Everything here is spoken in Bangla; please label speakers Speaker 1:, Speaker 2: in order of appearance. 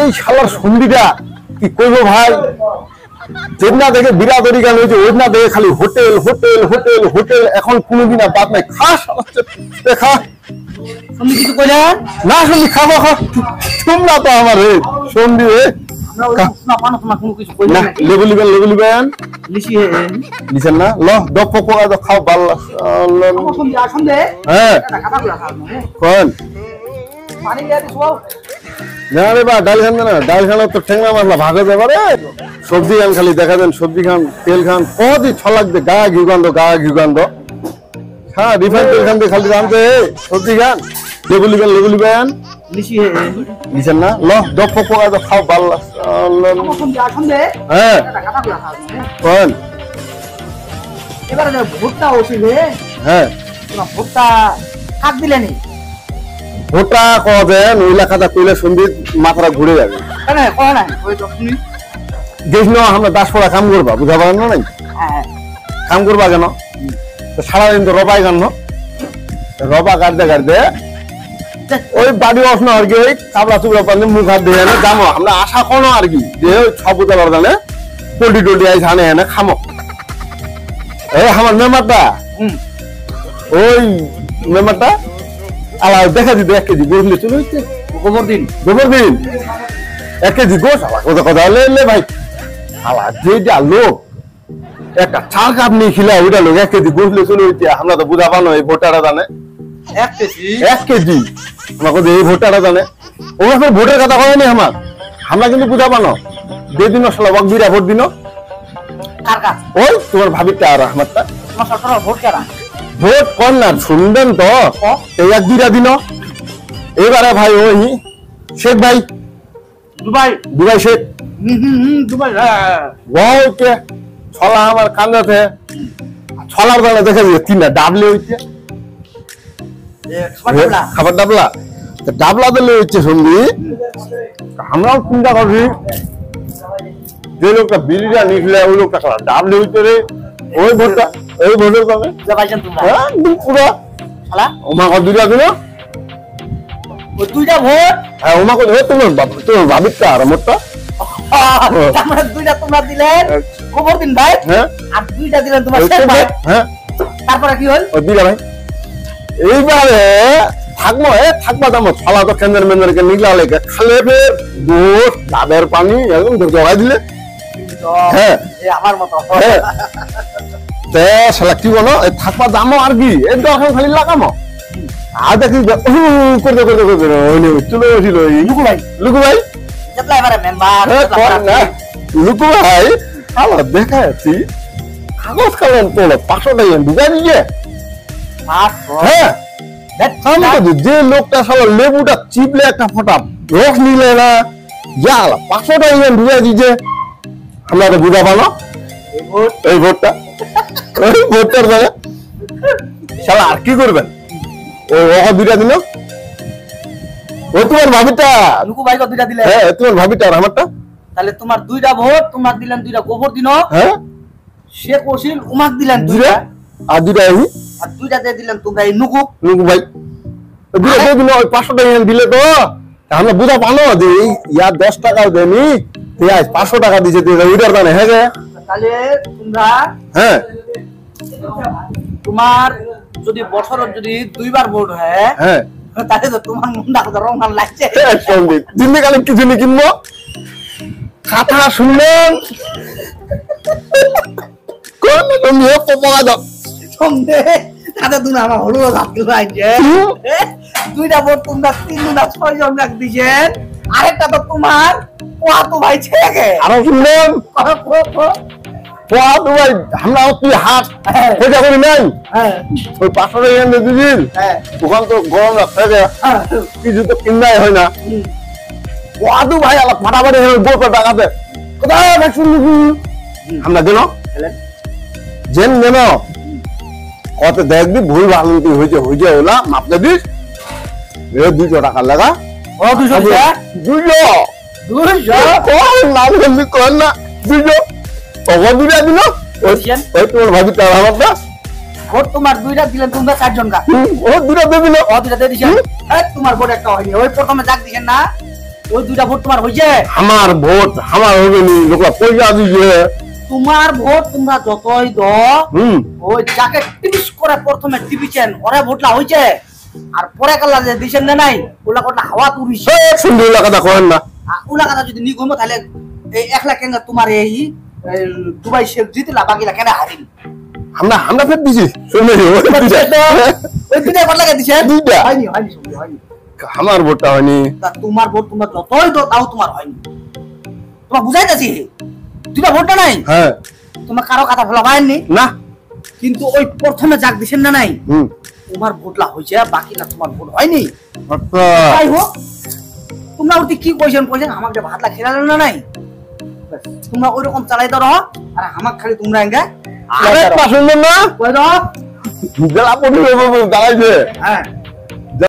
Speaker 1: এই শালার সন্ধিটা কি করবো ভাই, যেদিনা দেখে বিরাদরি গান হয়েছে ওইদিনা দেখে খালি হোটেল হোটেল হোটেল হোটেল, এখন কোনোদিন আর বাদ নাই। খা খা
Speaker 2: সন্ধি কিছু কইলে
Speaker 1: না, সন্ধি খাবো খা, তোমরা তো আমার রে সন্ধি রে লেবু লিবেন লেবু লিবেন লিখেন না, ল দপ পোকা তো খাও ভালো। হ্যাঁ কন না রে বা ডাল খান না, ডাল খানা তো ঠেংনা মাছলা ভাগে যাবে রে। সবজি খান খালি দেখা দেন, সবজি খান তেল খান কতই ছলাক দে, গা ঘিউগান্ধ গা ঘিউগান্ধ। হ্যাঁ রিফাইন তেল খান দিয়ে খালি জানতে সবজি খান। লেবু লিবেন লেবু লিবেন লিখেন না, ল দপ পোকা তো খাও ভালো। হ্যাঁ কন
Speaker 2: এবারে ভুট্টা ওছিল
Speaker 1: হ্যাঁ
Speaker 2: ভুট্টা কাট দিলেনি
Speaker 1: ভোটা কেন ওই লেখাটা কইলে সন্ধি মাথাটা ঘুরে যাবে। গেছিল আমরা 10 পড়া কাম করবা, বুঝা পারেন না নাই কাম করবা কেন, সারাদিন তো রবাই গান রবা কাটতে কাটতে ওই বাড়ি আসনো আর কি, ওই কাপড়া চুপড়া পারলে মুখ হাত দিয়ে এনে যাবো আমরা আশা কোনো আর কি, যে ওই ছপুতলার জানে পোল্ট্রি টোল্ট্রি আইসে আনে এনে খামো। এই আমার মেম্বারটা ওই মেম্বারটা আলা দেখা দিত 1 কেজি গোস চলে হচ্ছে গোবর দিন 1 কেজি গোস। আবার কথা কথা লে ভাই আলা যেটা লোক একটা চাল কাপ নিয়ে খিলা ওইটা লোক 1 কেজি গোস চলে হচ্ছে। আমরা তো বুঝা পানো এই ভোটাররা জানে 1 কেজি আমাকে এই ভোটাররা জানে, ওরা ভোটের কথা কয়নি আমার, আমরা কিন্তু বুঝা পানো যেদিন আসলে বিরা ভোট দিন ওই তোমার ভাবিটা আর আমারটা ভোট কর না শুনবেন তো এই 1-2টা দিন। এবারে ভাই ওই শেখ ভাই দুবাই শেখ ওকে ছলা আমার কান্দাতে ছলার বেলা দেখা যায় 3টা ডাবলে হইছে খাবার ডাবলা, ডাবলা দিলে হচ্ছে সন্ধি। আমরাও চিন্তা করছি যে লোকটা বিড়িটা নিখলে ওই লোকটা ডাবলে হইতে রে, ওই ভোটটা এই ভোটের কবে পুরো ওমাকে 2টা দিল
Speaker 2: 2টা ভোট।
Speaker 1: হ্যাঁ ওমাকে তোমার ভাবিটা আর মোটটা
Speaker 2: 2টা তোমরা দিলেন গোবর দিন ভাই, আর 2টা দিলেন তোমার শেখ ভাই।
Speaker 1: হ্যাঁ তারপরে কি হল ওই 2টা ভাই এইবারে থাকবা দাম ছলা তো কেন্দ্রের মেন্দ্রকে নিগলা লেগে খালে গোস ডাবের পানি একদম জগাই দিলে। হ্যাঁ
Speaker 2: আমার মতো
Speaker 1: শালা কি বলো থাকবা দামো আর কি একদম এখন খালি লাগামো আর দেখি করতে করতে করতে চলে আসিল লুকু ভাই লুকু ভাই দেখা যাচ্ছি কাগজ কালেন তোলো 500 টাকা ঢুকাই দিয়ে। হ্যাঁ যে লোকটা সবাই লেবুটা চিপলে একটা ফোটা রস নিলে না যা 500 টাকা ঢুকাই দিচ্ছে। আমরা তো বুঝা পালো এই ভোটটা ওই ভোটটার জায়গা শালা আর কি করবেন ওই 2টা দিল ওই তোমার ভাবিটা
Speaker 2: লুকু ভাই 2টা দিলে।
Speaker 1: হ্যাঁ তোমার ভাবিটা আর আমারটা
Speaker 2: তাহলে তোমার 2টা ভোট, তোমার দিলেন 2টা গোবর দিন।
Speaker 1: হ্যাঁ
Speaker 2: শেখ ওসিল উমাক দিলেন 2টা
Speaker 1: আর 2টা এই
Speaker 2: আর 2টা দিয়ে দিলেন তোমরা এই লুকু
Speaker 1: ভাই 2টা দিয়ে দিল ওই 500 টাকা দিলে তো আমরা বুঝা পালো যে এই ইয়ার 10 টাকাও দেনি তুই আজ 500 টাকা দিছে তুই ওইটার দানে। হ্যাঁ
Speaker 2: তাহলে তোমরা
Speaker 1: হ্যাঁ
Speaker 2: তোমার যদি বছরের যদি 2বার ভোট হয়
Speaker 1: হ্যাঁ
Speaker 2: তাহলে তো তোমার মুন্ডা রং লাগছে
Speaker 1: সঙ্গে জিন্দেগালে কিছু নি কিনবো কথা শুনলেন কোন তুমি পোপা দাও
Speaker 2: সঙ্গে তাতে তুমি আমার হলো লাগতে লাগছে 2টা ভোট তোমরা 3 না 6 জন লাগ দিছেন, আরেকটা তো তোমার পোয়াতো ভাই ছেকে
Speaker 1: আরো শুনলেন পোয়াতো ভাই আমরা তুই হাত খোঁজা করি নাই ওই 500 টাকা দিয়ে দিদিন ওখান তো গরম রাখতে কিছু তো কিনাই হয় না পোয়াতো ভাই আলা ফাটাফাটি গোটা টাকাতে কোথায় ভ্যাকসিন আমরা দিল জেন নেন কত দেখবি ভুল ভাঙতি হয়েছে হয়েছে ওলা মাপলে দিস 200 টাকা লাগা 200 ভাবি তার আমারটা
Speaker 2: ভোট তোমার দুইটা দিলেন তোমরা 4 জন গা
Speaker 1: ও দুটা দেবি না
Speaker 2: ও দুইটা দিয়ে দিছেন তোমার ভোট একটা হয়নি ওই প্রথমে যাক দিছেন না ওই দুইটা ভোট তোমার হইছে
Speaker 1: আমার ভোট আমার হবে নি লোকরা পয়সা দিছে
Speaker 2: তোমার ভোট তোমরা যতই দাও ওই যাকে টিপিস করে প্রথমে টিপিছেন ওরে ভোটলা হইছে আর পরে কালা যে দিছেন না নাই ওলা কোটা হাওয়া তুরিছে
Speaker 1: সুন্দর লাগাটা করেন না
Speaker 2: ওলা কথা যদি নি গমো তাহলে এই 1 লাখ কেন তোমার এই দুবাই শেখ জিতলা বাকিলা কেন হারিল
Speaker 1: আমরা ফের দিছি শুনে
Speaker 2: ওই দুইটা ভোট লাগা দিছেন
Speaker 1: দুইটা
Speaker 2: হয়নি
Speaker 1: আমার ভোটটা হয়নি
Speaker 2: তা তোমার ভোট তোমরা যতই দাও তাও তোমার হয়নি তোমার বুঝাইতাছি দুইটা ভোটটা নাই
Speaker 1: হ্যাঁ
Speaker 2: তোমার কারো কথা ফেলা পায়নি
Speaker 1: না
Speaker 2: কিন্তু ওই প্রথমে যাক দিছেন না নাই তোমার ভোটলা হইছে বাকিটা তোমার ভোট হয়নি
Speaker 1: আচ্ছা
Speaker 2: তাই হোক তোমরা ওটি কি কইছেন আমাকে ভাতলা খেলালেন না নাই তোমরা ওইরকম চালাই দাও আর আমাক খালি তোমরা এঙ্গা
Speaker 1: আরে পছন্দ না
Speaker 2: কই দাও
Speaker 1: জেলা পড়ি দাঁড়াইছে
Speaker 2: হ্যাঁ